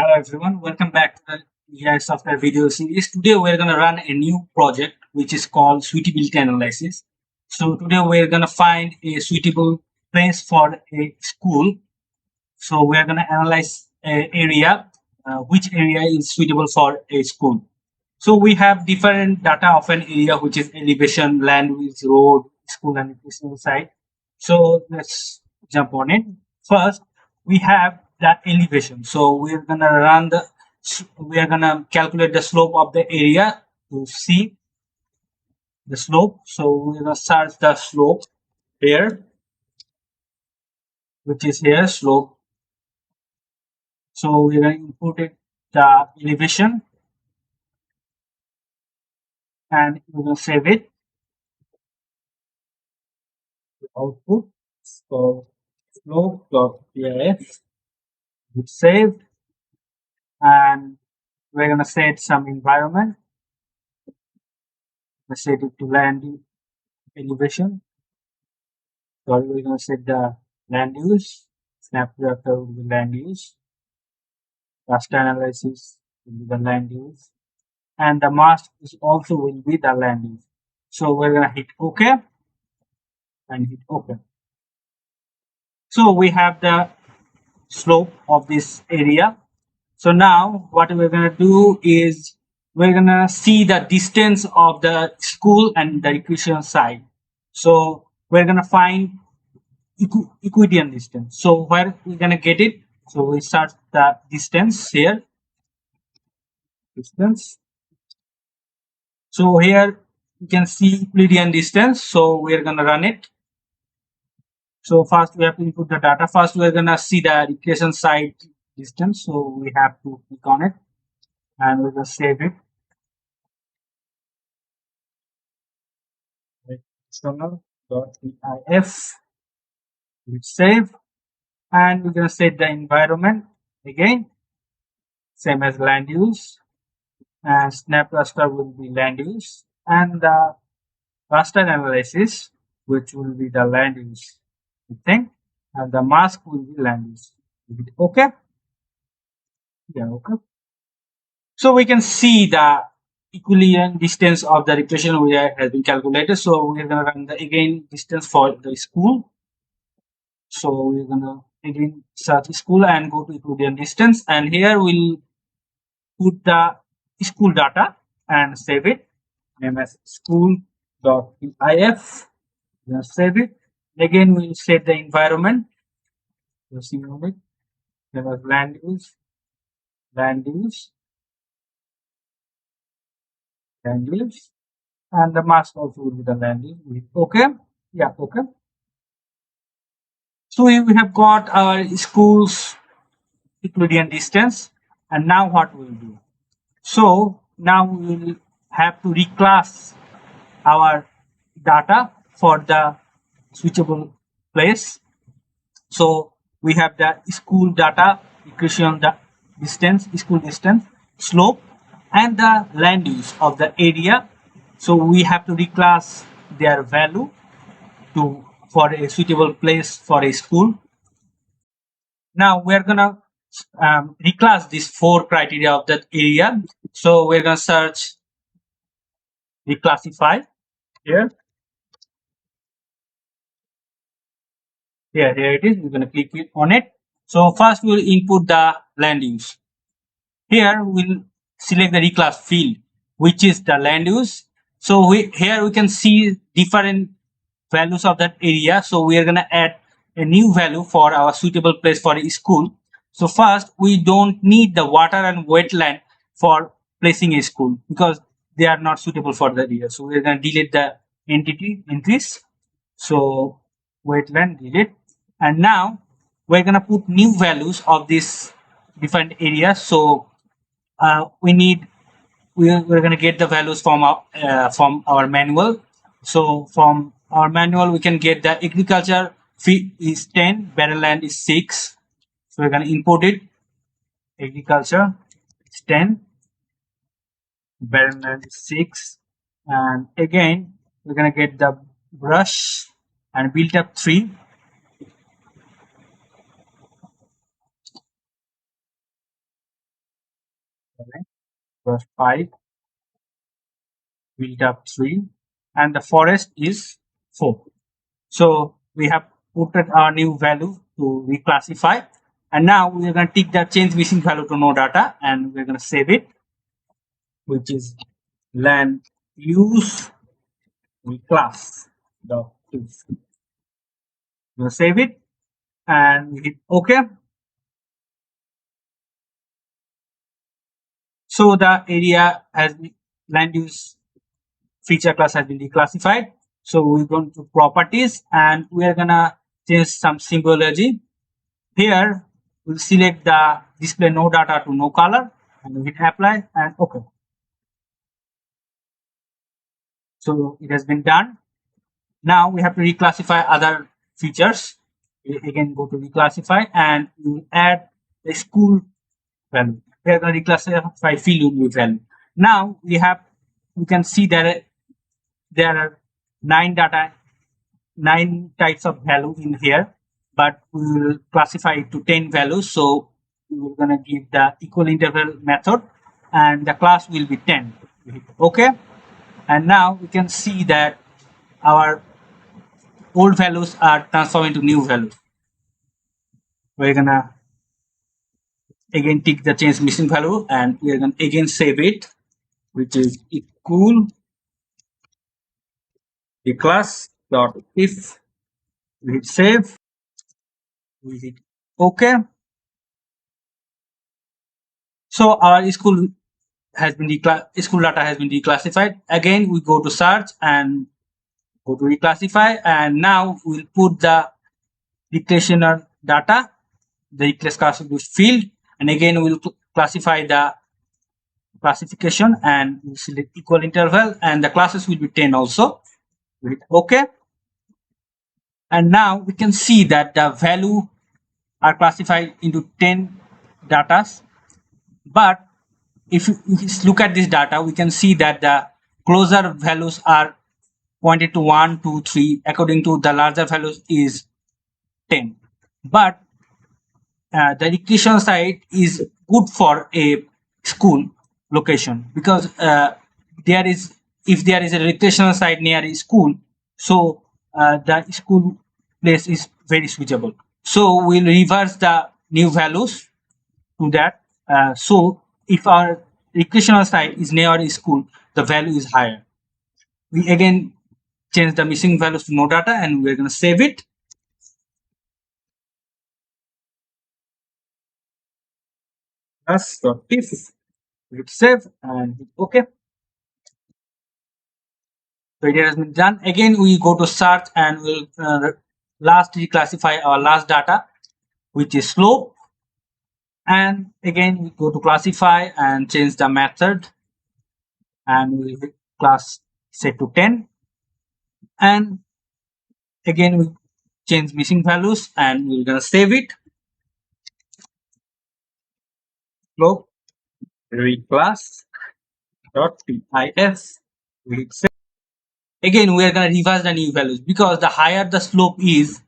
Hello everyone, welcome back to the AI software video series. Today we're going to run a new project which is called Suitability Analysis. So today we're going to find a suitable place for a school. So we're going to analyze a area, which area is suitable for a school. So we have different data of an area which is elevation, land width, road, school and recreational site. So let's jump on it. First, we have the elevation. So we are gonna calculate the slope of the area to see the slope. So we're gonna search the slope here, which is here slope. So we're gonna input it the elevation and we're gonna save it to output. So slope.pif is saved, and we're gonna set some environment. Let's set it to land elevation. So we're gonna set the land use. Snapshot will be land use. Raster analysis will be the land use, and the mask is also will be the land use. So we're gonna hit OK and hit OK. So we have the slope of this area. So now what we're going to do is we're going to see the distance of the school and the recreation side. So we're going to find equidistant distance. So where we're going to get it? So we start the distance here. Distance. So here you can see equidistant distance. So we're going to run it. So first we have to input the data. First we're going to see the recreation side distance. So we have to click on it and we're going to save it. External.pif, we save, and we're going to set the environment again, same as land use, and snap raster will be land use, and the raster analysis, which will be the land use thing, and the mask will be land use. Okay? Yeah, okay. So we can see the equilibrium distance of the recreation area has been calculated. So we're going to run the again distance for the school. So we're gonna again search school and go to equilibrium distance, and here we'll put the school data and save it. Name as school.pif. Then save it. Again we'll set the environment. Using it. Name as land use, and the mask also will be the land use. Okay. Yeah. Okay. So we have got our school's equilibrium distance, and now what we'll do? So now we will have to reclass our data for the switchable place. So we have the school data, equation distance, school distance, slope, and the land use of the area. So we have to reclass their value to for a suitable place for a school. Now we're gonna reclass these four criteria of that area. So we're gonna search reclassify here. Here it is. We're gonna click on it. So first we'll input the land use. Here we'll select the reclass field, which is the land use. So here we can see different values of that area. So we are gonna add a new value for our suitable place for a school. So first we don't need the water and wetland for placing a school because they are not suitable for the area. So we're gonna delete the entries. So wetland delete, and now we're gonna put new values of this different areas. So we're gonna get the values from our manual. So from our manual we can get the agriculture fee is 10, barren land is 6. So we're gonna import it. Agriculture is 10, barren land is 6, and again we're gonna get the brush and built up 3. Right? Was 5, built up 3, and the forest is 4. So we have put our new value to reclassify, and now we're going to take the change missing value to no data, and we're going to save it, which is land use reclass. We're going to save it and we hit OK. So the area has been, land use feature class has been declassified. So we're going to properties and we are gonna change some symbology. Here we'll select the display no data to no color and we hit apply and OK. So it has been done. Now we have to reclassify other features. We again go to reclassify and we will add the school value. We are going to reclassify field with value. Now we can see that there are nine types of value in here, but we will classify it to 10 values. So we're going to give the equal interval method and the class will be 10. Okay. And now we can see that our old values are transformed into new values. We're going to again take the change missing value and we're going to again save it, which is equal the class dot if we hit save, we hit OK. So our school data has been declassified. Again, we go to search and go to reclassify, and now we'll put the declarational data, the class field, and again we'll classify the classification and we'll select equal interval, and the classes will be 10 also. We hit OK, and now we can see that the value are classified into 10 datas, but if you look at this data, we can see that the closer values are pointed to 1, 2, 3. According to the larger values is 10. But the recreation site is good for a school location because there is if there is a recreational site near a school, so the school place is very suitable. So we'll reverse the new values to that. So if our recreational site is near a school, the value is higher. We again change the missing values to no data and we're going to save it. If hit save and hit OK. So it has been done. Again, we go to search and we'll last reclassify our last data, which is slope. And again, we go to classify and change the method and we'll hit class set to 10. And again, we change missing values and we're going to save it. Slope reclass dot pis. We hit save. Again, we are going to reverse the new values because the higher the slope is,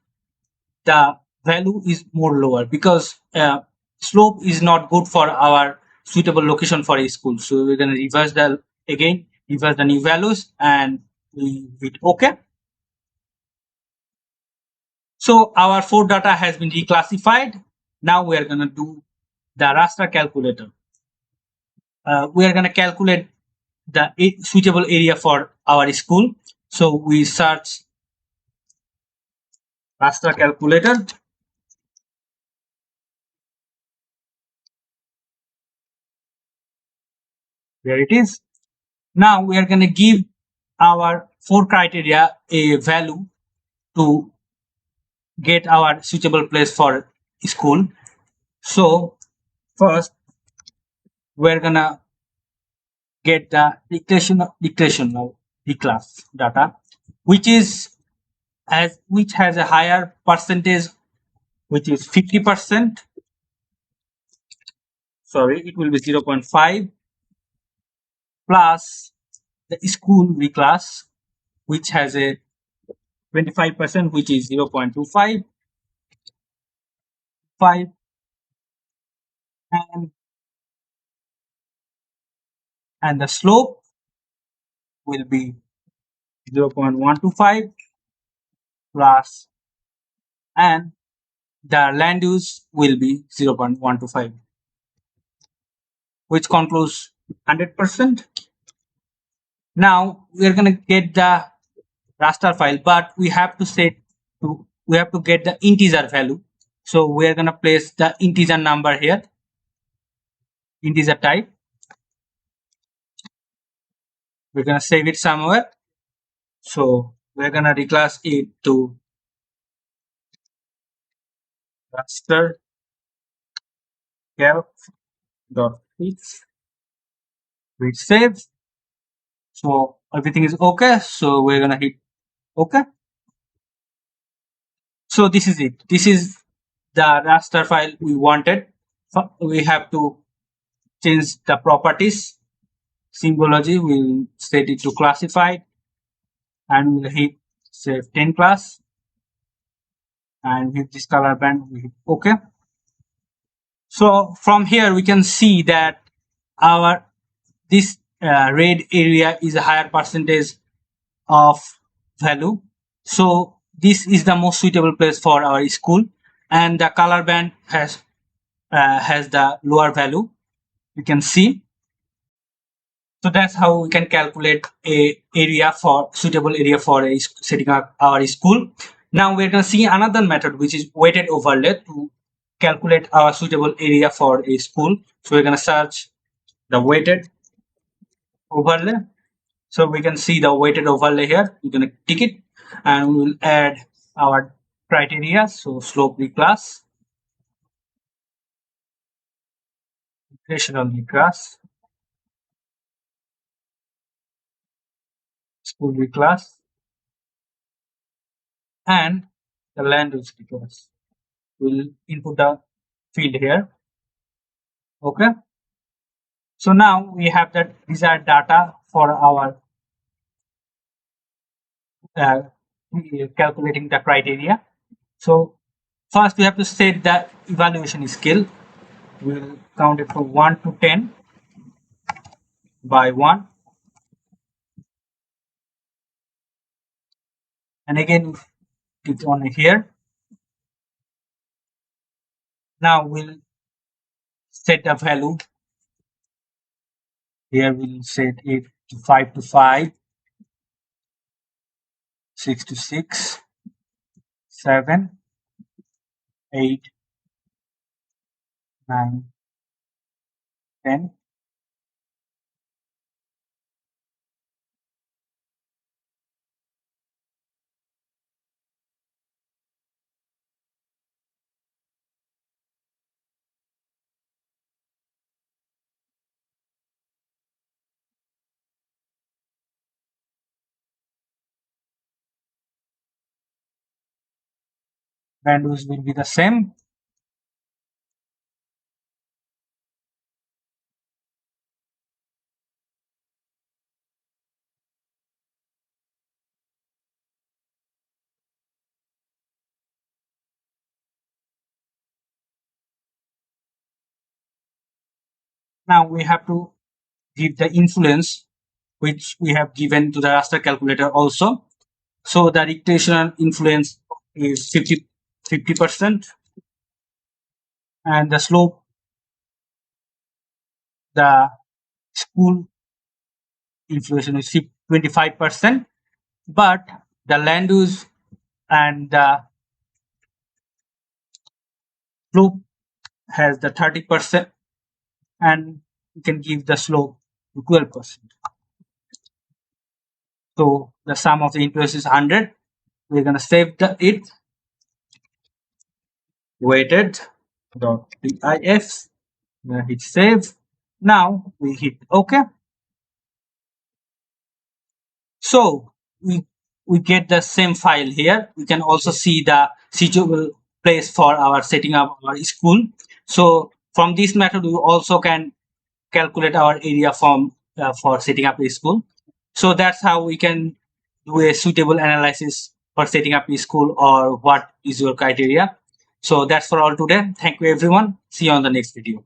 the value is more lower because slope is not good for our suitable location for a school. So we're going to reverse the new values and we hit OK. So our 4 data has been reclassified. Now we are going to do the raster calculator. We are going to calculate the suitable area for our school. So we search raster calculator. There it is. Now we are going to give our 4 criteria a value to get our suitable place for school. So first we're gonna get the declaration of the class data, which has a higher percentage, which is 50%. Sorry, it will be 0.5 plus the school class, which has a 25%, which is 0.25, 5, and and the slope will be 0.125 plus, and the land use will be 0.125, which concludes 100%. Now we are going to get the raster file, but we have to get the integer value. So we are going to place the integer number here, integer type. We're going to save it somewhere. So we're going to reclass it to raster calc.fix, which saves. So everything is okay. So we're going to hit okay. So this is it. This is the raster file we wanted. We have to change the properties. Symbology, we'll set it to classified, and we'll hit save 10 class, and with this color band we hit okay. So from here we can see that our this red area is a higher percentage of value. So this is the most suitable place for our school, and the color band has the lower value, you can see. So that's how we can calculate a area for suitable area for setting up our school. Now we're going to see another method, which is weighted overlay, to calculate our suitable area for a school. So we're going to search the weighted overlay. So we can see the weighted overlay here. We're going to tick it, and we will add our criteria. So slope reclass, recreational reclass, school reclass, and the land use reclass. We'll input the field here. Okay. So now we have the desired data for our uh, calculating the criteria. So first we have to set the evaluation scale. We'll count it from 1 to 10 by 1, and again it's on here. Now we'll set a value. Here we'll set it to 5 to 5, 6 to 6, 7, 8, 9, 10. Values will be the same. Now we have to give the influence, which we have given to the raster calculator also. So the rotational influence is 50%, and the slope, the school influence is 25%, but the land use and the slope has the 30%, and you can give the slope to 12%. So the sum of the influence is 100. We're going to save it, weighted .pif, hit save. Now we hit OK. So we get the same file here. We can also see the suitable place for our setting up our school. So from this method, we also can calculate our area for setting up a school. So that's how we can do a suitable analysis for setting up a school, or what is your criteria. So that's for all today. Thank you everyone. See you on the next video.